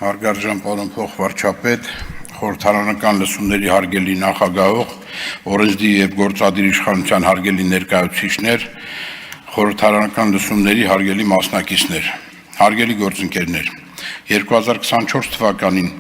Հարգարժան պարոն փոխվարչապետ, խորհրդարանական լսումների հարգելի նախագահող, օրենսդիր եւ գործադիր իշխանության հարգելի ներկայացուցիչներ, խորհրդարանական լսումների հարգելի մասնակիցներ, հարգելի գործընկերներ, 2024 թվականին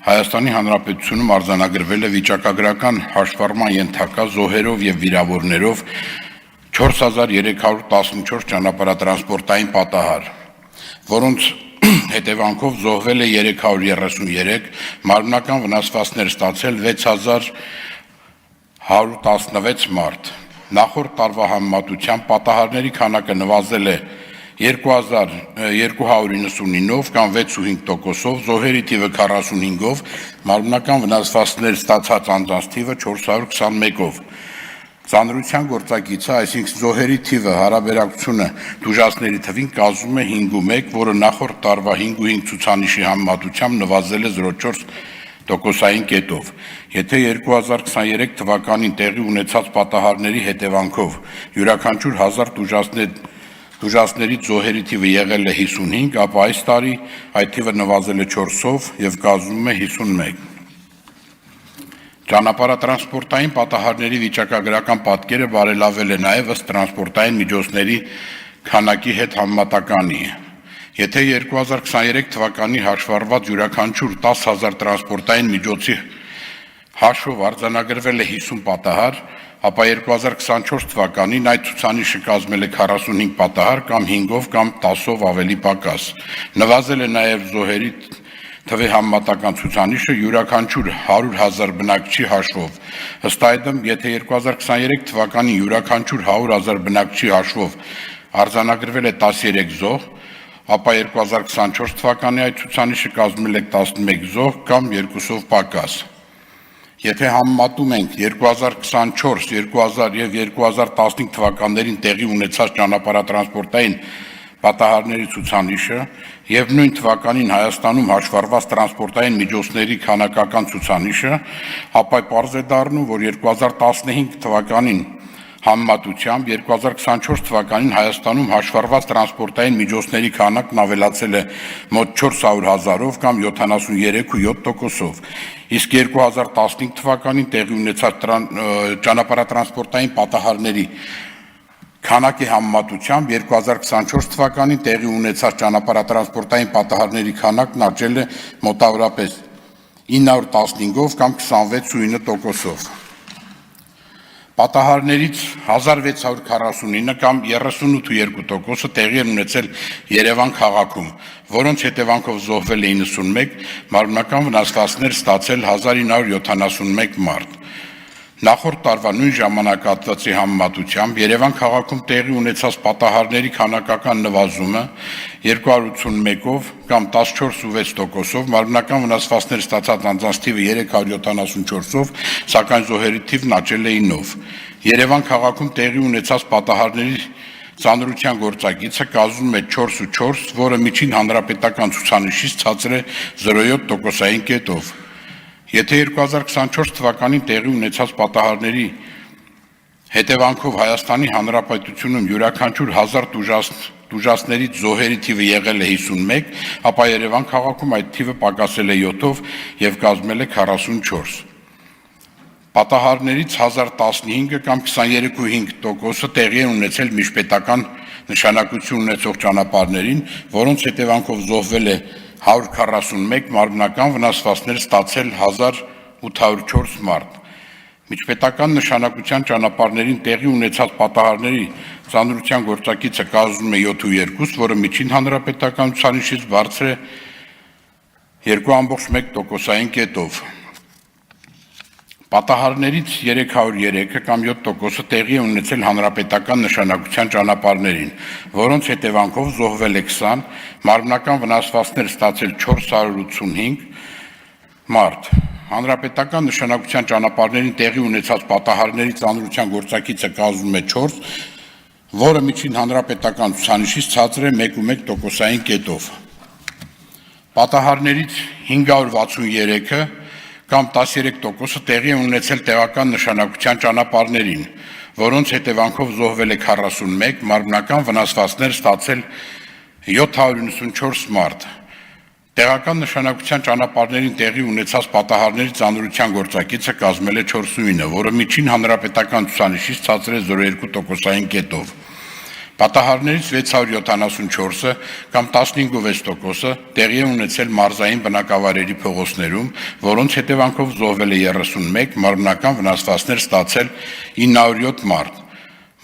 Հայաստանի Հանրապետությունում արձանագրվել է վիճակագրական հաշվառման ենթակա զոհերով եւ վիրավորներով 4314 ճանապարհատրանսպորտային պատահար, որոնց հետևանքով զոհվել է 333, մարմնական վնասվածքներ ստացել 6116 մարդ։ Նախորդ տարվա համեմատությամբ պատահարների քանակը նվազել է 2299-ով կամ 65%-ով, զոհերի թիվը 45-ով, մարմնական վնասվածքներ ստացած անձանց թիվը 421-ով։ Ծանրության գործակիցը, այսինքն զոհերի թիվը հարաբերակցությունը տուժածների թվին կազմում է 5.1, որը նախորդ տարվա 5.5 ցուցանիշի համեմատությամբ նվազել է 0.4%-ային կետով։ Եթե 2023 թվականին տեղի ունեցած պատահարների հետևանքով յուրաքանչյուր 1000 տուժածներից զոհերի թիվը եղել է 55, ապա այս տարի այդ թիվը նվազել է 4-ով եւ կազմում է 51։ Ճանապարհատրանսպորտային պատահարների վիճակագրական պատկերը բարելավել է նաև ըստ տրանսպորտային միջոցների քանակի հետ համեմատականի։ Եթե 2023 թվականի հաշվառված յուրաքանչյուր 10000 տրանսպորտային միջոցի հաշվով արձանագրվել է 50 պատահար, ապա 2024 թվականին այդ ցուցանիշը կազմել է 45 պատահար կամ 5-ով կամ 10-ով ավելի պակաս։ Նվազել է նաև զոհերի թվի համեմատական ցուցանիշը յուրաքանչյուր 100,000 բնակչի հաշվով։ Ըստ այդմ, եթե 2023 թվականին յուրաքանչյուր 100,000 բնակչի հաշվով արձանագրվել է 13 զոհ, ապա 2024 թվականի այդ ցուցանիշը կազմել է 11 զոհ կամ 2-ով պակաս։ Եթե համեմատում ենք 2024, 2000 եւ 2015 թվականներին տեղի ունեցած ճանապարհատրանսպորտային պատահարների ցուցանիշը եւ նույն թվականին Հայաստանում հաշվառված տրանսպորտային միջոցների քանակական ցուցանիշը, ապա պարզ է դառնում, որ 2015 թվականին համեմատությամբ 2024 թվականին Հայաստանում հաշվառված տրանսպորտային միջոցների քանակն ավելացել է մոտ 400,000-ով կամ 73.7%-ով, իսկ 2015 թվականին տեղի ունեցած ճանապարհատրանսպորտային պատահարների քանակի համեմատությամբ 2024 թվականին տեղի ունեցած ճանապարհատրանսպորտային պատահարների քանակն աճել է մոտավորապես 915-ով կամ 26.9%-ով։ Պատահարներից 1649 կամ 38.2%-ը տեղի են ունեցել Երևան քաղաքում, որոնց հետևանքով զոհվել է 91, մարմնական վնասվածքներ ստացել 1971 մարդ։ Նախորդ տարվա նույն ժամանակահատվածի համեմատությամբ Երևան քաղաքում տեղի ունեցած պատահարների քանակական նվազումը 281-ով կամ 14.6%-ով, մարմնական վնասվածքներ ստացած անձանց թիվը 374-ով, սակայն զոհերի թիվն աճել է 9-ով։ Երևան քաղաքում տեղի ունեցած պատահարների ծանրության գործակիցը կազմում է 4.4, որը միջին հանրապետական ցուցանիշից ցածր է 0.7%-ային կետով։ Եթե 2024 թվականին տեղի ունեցած պատահարների հետևանքով Հայաստանի Հանրապետությունում յուրաքանչյուր 1000 տուժածներից զոհերի թիվը եղել է 51, ապա Երևան քաղաքում այդ թիվը պակասել է 7-ով եւ կազմել է 44։ Պատահարներից 1015-ը կամ 23.5%-ը տեղի են ունեցել միջպետական նշանակություն ունեցող ճանապարհներին, որոնց հետևանքով զոհվել է 141, մարմնական վնասվածքներ ստացել 1804 մարդ։ Միջպետական նշանակության ճանապարհներին տեղի ունեցած պատահարների ծանրության գործակիցը կազմում է 7.2, որը միջին հանրապետական ցուցանիշից բարձր է 2.1%-ային կետով։ Պատահարներից 303-ը կամ 7%-ը տեղի է ունեցել հանրապետական նշանակության ճանապարհներին, որոնց հետևանքով զոհվել է 20, մարմնական վնասվածքներ ստացել 485 մարդ։ Հանրապետական նշանակության ճանապարհներին տեղի ունեցած պատահարների ծանրության գործակիցը կազմում է 4, որը միջին հանրապետական ցուցանիշից ցածր է 1.1%-ային կետով։ Պատահարներից 563-ը կամ 13%-ը տեղի են ունեցել տեղական նշանակության ճանապարհներին, որոնց հետևանքով զոհվել է 41, մարմնական վնասվածքներ ստացել 794 մարդ։ Տեղական նշանակության ճանապարհներին տեղի ունեցած պատահարների ծանրության գործակիցը կազմել է 4.9, որը միջին հանրապետական ցուցանիշից ցածր է 0.2%-ային կետով։ Պատահարներից 674-ը կամ 15.6%-ը տեղի է ունեցել մարզային բնակավայրերի փողոցներում, որոնց հետևանքով զոհվել է 31, մարմնական վնասվածքներ ստացել 907 մարդ։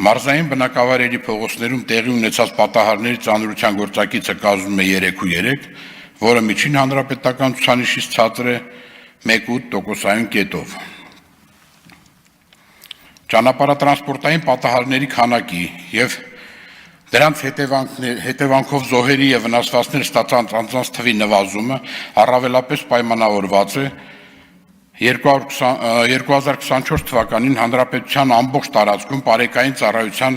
Մարզային բնակավայրերի փողոցներում տեղի ունեցած պատահարների ծանրության գործակիցը կազմում է 3.3, որը միջին հանրապետական ցուցանիշից ցածր է 1.8%-ային կետով։ Ճանապարհատրանսպորտային պատահարների քանակի եւ դրանց հետևանքով զոհերի եւ վնասվածքներ ստացած անձանց թվի նվազումը առավելապես պայմանավորված է 2024 թվականին հանրապետության ամբողջ տարածքում բարեկային ծառայության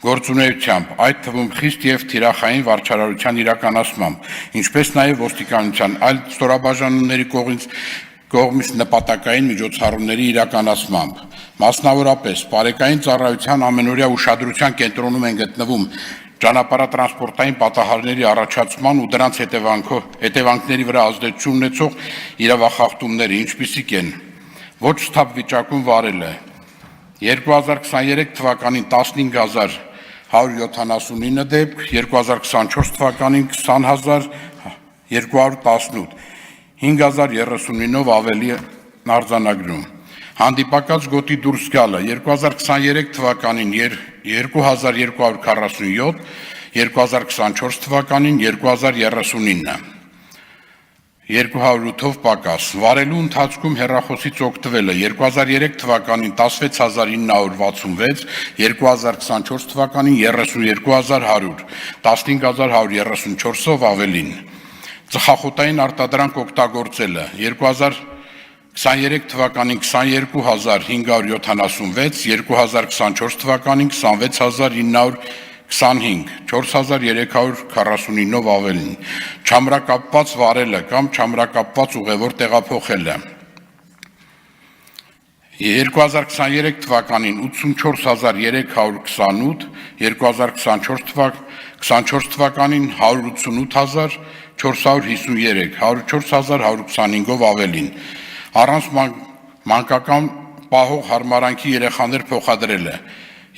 գործունեությամբ, այդ թվում խիստ եւ թիրախային վարչարարության իրականացմամբ, ինչպես նաեւ ոստիկանության այլ ստորաբաժանումների կողմից նպատակային միջոցառումների իրականացմամբ։ Մասնավորապես, բարեկային ծառայության ամենօրյա ուշադրության կենտրոնում են գտնվում ճանապարհատրանսպորտային պատահարների առաջացման ու դրանց հետևանքների վրա ազդեցություն ունեցող իրավախախտումները, ինչպիսիք են ոչ սթափ վիճակում վարելը 2023 թվականին 15179 դեպք, 2024 թվականին 20218, 5039-ով ավելի արձանագրում։ Հանդիպակաց գոտի դուրս գալը 2023 թվականին 2247, 2024 թվականին 2039, 208-ով պակաս։ Վարելու ընթացքում հեռախոսից օգտվելը 2003 թվականին 16966, 2024 թվականին 32100, 15134-ով ավելին։ Ծխախոտային արտադրանք օգտագործելը 2023 թվականին 22576, 2024 թվականին 26925, 4349-ով ավելին։ Չամրակապված վարելը կամ չամրակապված ուղևոր տեղափոխելը 2023 թվականին 84328, 2024 թվականին 188453, 104125-ով ավելին։ Առանց մանկական պահող հարմարանքի երեխաներ փոխադրելը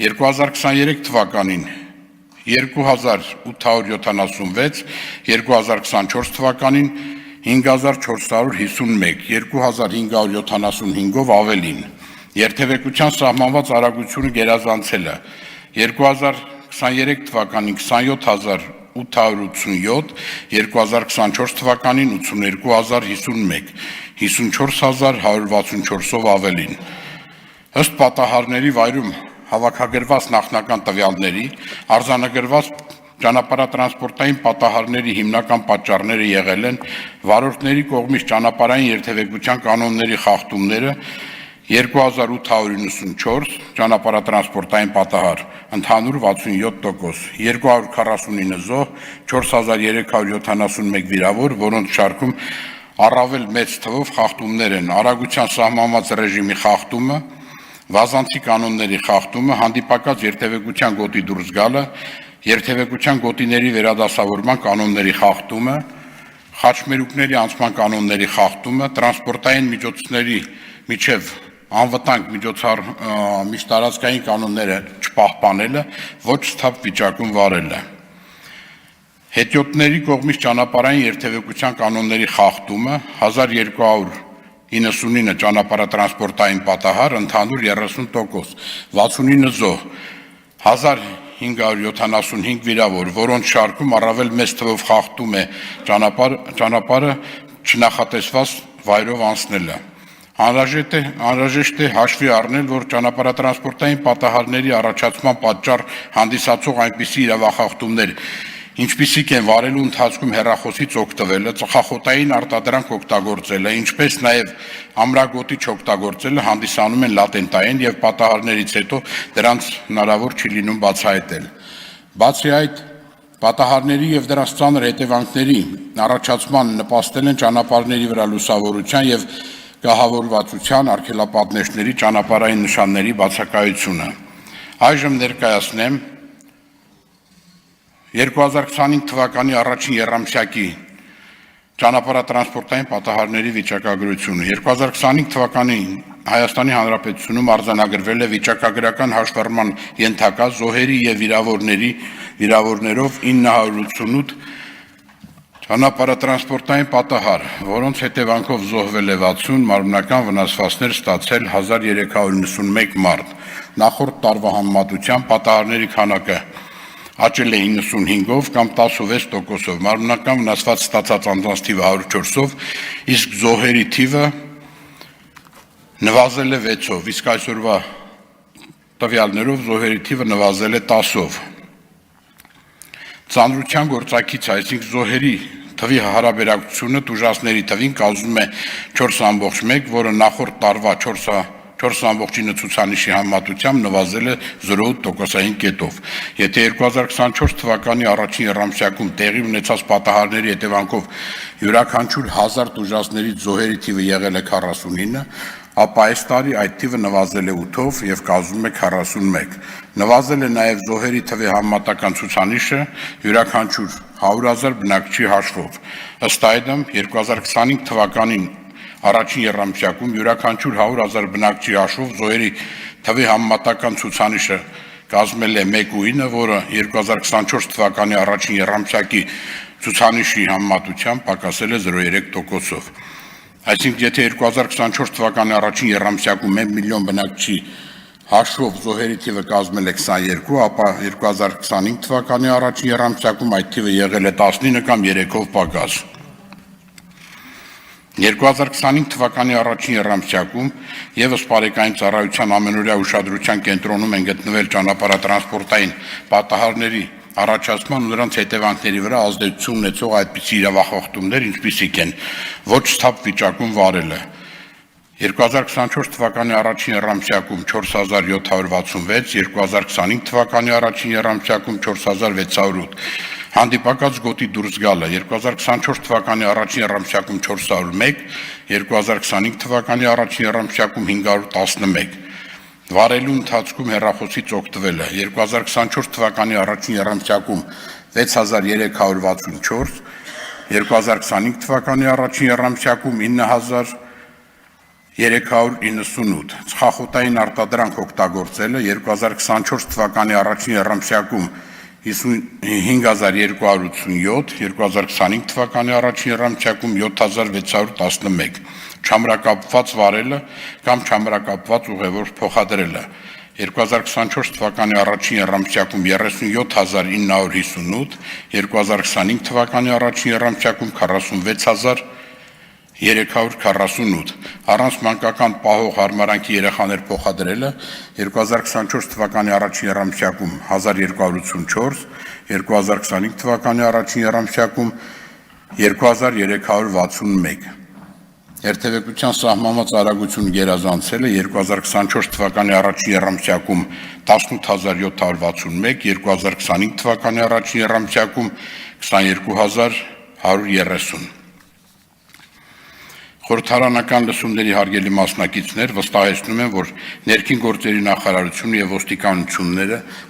2023 թվականին 2876, 2024 թվականին 5451, 2575-ով ավելին։ Երթևեկության սահմանված արագությունը գերազանցելը 2023 թվականին 27887, 2024 թվականին 82051, 54164-ով ավելին։ Ըստ պատահարների վայրում հավաքագրված նախնական տվյալների, արձանագրված ճանապարհատրանսպորտային պատահարների հիմնական պատճառները եղել են վարորդների կողմից ճանապարհային երթևեկության կանոնների խախտումները 2894 ճանապարհատրանսպորտային պատահար, ընդհանուր 67%, 249 զոհ, 4371 վիրավոր, որոնց շարքում առավել մեծ թվով խախտումներ են արագության սահմանված ռեժիմի խախտումը, վազանցի կանոնների խախտումը, հանդիպակաց երթևեկության գոտի դուրս գալը, երթևեկության գոտիների վերադասավորման կանոնների խախտումը, խաչմերուկների անցման կանոնների խախտումը, տրանսպորտային միջոցների միջև անվտանգ միջտարածքային կանոնները չպահպանելը, ոչ սթափ վիճակում վարելը։ Հետիոտների կողմից ճանապարհային երթևեկության կանոնների խախտումը 1299 ճանապարհատրանսպորտային պատահար, ընդհանուր 30%, 69 զոհ, 1575 վիրավոր, որոնց շարքում առավել մեծ թվով խախտում է ճանապարհը չնախատեսված վայրով անցնելը։ Անհրաժեշտ է հաշվի առնել, որ ճանապարհատրանսպորտային պատահարների առաջացման պատճառ հանդիսացող այնպիսի իրավախախտումներ, ինչպիսիք են վարելու ընթացքում հեռախոսից օգտվելը, ծխախոտային արտադրանք օգտագործելը, ինչպես նաև ամրագոտի չօգտագործելը հանդիսանում են լատենտային եւ պատահարներից հետո դրանց հնարավոր չի լինում բացահայտել։ Բացի այդ, պատահարների եւ դրանց ծանր հետևանքների առաջացման նպաստել են ճանապարհների վրա լուսավորության եւ գահավորվածության, արգելապատնեշների, ճանապարհային նշանների բացակայությունը։ Այժմ ներկայացնեմ 2025 թվականի առաջին եռամսյակի Ճանապարհատրանսպորտային պատահարների վիճակագրությունը 2025 թվականին Հայաստանի Հանրապետությունում արձանագրվել է վիճակագրական հաշվառման ենթակա զոհերի եւ վիրավորներով 988 ճանապարհատրանսպորտային պատահար, որոնց հետևանքով զոհվել է 60, մարմնական վնասվածքներ ստացել 1391 մարդ։ Նախորդ տարվա համեմատությամբ պատահարների քանակը աճել է 95-ով կամ 16%-ով, մարմնական վնասված ստացած անձանց թիվը 104-ով, իսկ զոհերի թիվը նվազել է 6-ով, իսկ այսօրվա տվյալներով զոհերի թիվը նվազել է 10-ով։ Ծանրության գործակից, այսինքն զոհերի թվի հարաբերակցությունը տուժածների թվին կազմում է 4,1, որը նախորդ տարվա 4,9 ցուցանիշի համեմատությամբ նվազել է 0,8%-ային կետով։ Եթե 2024 թվականի առաջին եռամսյակում տեղի ունեցած պատահարների հետևանքով յուրաքանչյուր 1000 տուժածներից զոհերի թիվը եղել է 49, ապա այս տարի այդ թիվը նվազել է 8-ով եւ կազմում է 41։ Նվազել է նաեւ զոհերի թվի համեմատական ցուցանիշը յուրաքանչյուր 100,000 բնակչի հաշվով։ Ըստ այդմ 2025 թվականին առաջին եռամսյակում յուրաքանչյուր 100,000 բնակչի հաշվով զոհերի թվի համեմատական ցուցանիշը կազմել է 1,9, որը 2024 թվականի առաջին եռամսյակի ցուցանիշի համեմատությամբ պակասել է 0,3%-ով։ Այսինքն, եթե 2024 թվականի առաջին եռամսյակում 1 միլիոն բնակչի հաշվով զոհերի թիվը կազմել է 22, ապա 2025 թվականի առաջին եռամսյակում այդ թիվը եղել է 19 կամ 3-ով պակաս։ 2025 թվականի առաջին եռամսյակում եւս բարեկային ծառայության ամենօրյա ուշադրության կենտրոնում են գտնվել ճանապարհատրանսպորտային պատահարների առաջացման ու նրանց հետևանքների վրա ազդեցություն ունեցող այդպիսի իրավախախտումներ, ինչպիսիք են ոչ սթափ վիճակում վարելը 2024 թվականի առաջին եռամսյակում 4766, 2025 թվականի առաջին եռամսյակում 4608, հանդիպակաց գոտի դուրս գալը 2024 թվականի առաջին եռամսյակում 401, 2025 թվականի առաջին եռամսյակում 511, վարելու ընթացքում հեռախոսից օգտվելը 2024 թվականի առաջին եռամսյակում 6364, 2025 թվականի առաջին եռամսյակում 9398, ծխախոտային արտադրանք օգտագործելը 2024 թվականի առաջին եռամսյակում 5287, 2025 թվականի առաջին եռամսյակում 7611, չամրակապված վարելը կամ չամրակապված ուղևոր փոխադրելը 2024 թվականի առաջին եռամսյակում 37958, 2025 թվականի առաջին եռամսյակում 46348, առանց մանկական պահող հարմարանքի երեխաներ փոխադրելը 2024 թվականի առաջին եռամսյակում 1284, 2025 թվականի առաջին եռամսյակում 2361, Երթևեկության սահմանված արագություն գերազանցելը 2024 թվականի առաջին եռամսյակում 18761, 2025 թվականի առաջին եռամսյակում 22130։ Խորհրդարանական լսումների հարգելի մասնակիցներ վստահեցնում են, որ ներքին գործերի նախարարությունը եւ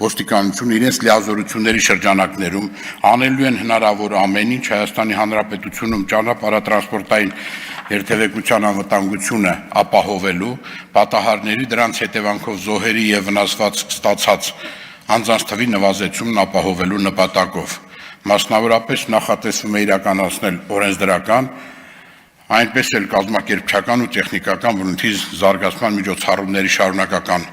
ոստիկանությունը իրենց լիազորությունների շրջանակներում անելու են հնարավոր ամեն ինչ Հայաստանի Հանրապետությունում ճանապարհատրանսպորտային երթևեկության անվտանգությունը ապահովելու, պատահարների դրանց հետևանքով զոհերի եւ վնասված ստացած անձանց թվի նվազեցումն ապահովելու նպատակով։ Մասնավորապես նախատեսվում է իրականացնել օրենսդրական, այնպես էլ կազմակերպչական ու տեխնիկական բնույթի զարգացման միջոցառումների շարունակական